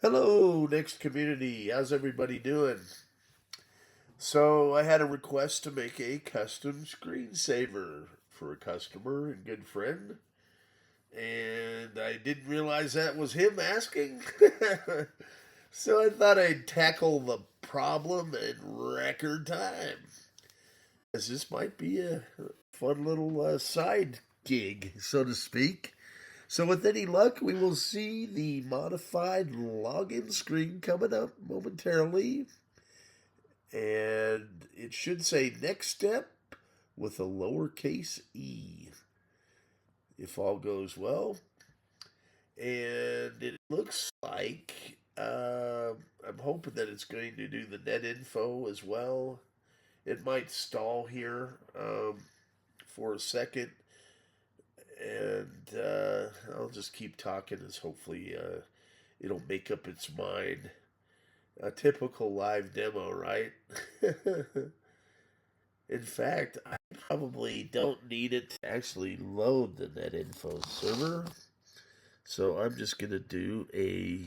Hello, Next community. How's everybody doing? So, I had a request to make a custom screensaver for a customer and good friend, and I didn't realize that was him asking. So, I thought I'd tackle the problem in record time, as this might be a fun little side gig, so to speak. So, with any luck, we will see the modified login screen coming up momentarily. And it should say next step with a lowercase e, if all goes well. And it looks like I'm hoping that it's going to do the net info as well. It might stall here for a second, and I'll just keep talking as hopefully it'll make up its mind. A typical live demo, right? In fact, I probably don't need it to actually load the NetInfo server. So I'm just going to do a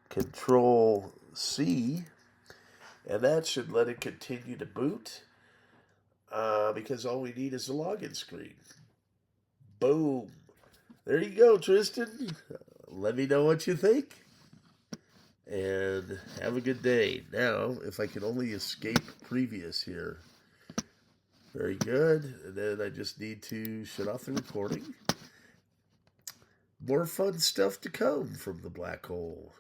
Control C, and that should let it continue to boot because all we need is a login screen. Boom. There you go, Tristin. Let me know what you think. And have a good day. Now, if I can only escape previous here. Very good. And then I just need to shut off the recording. More fun stuff to come from the black hole.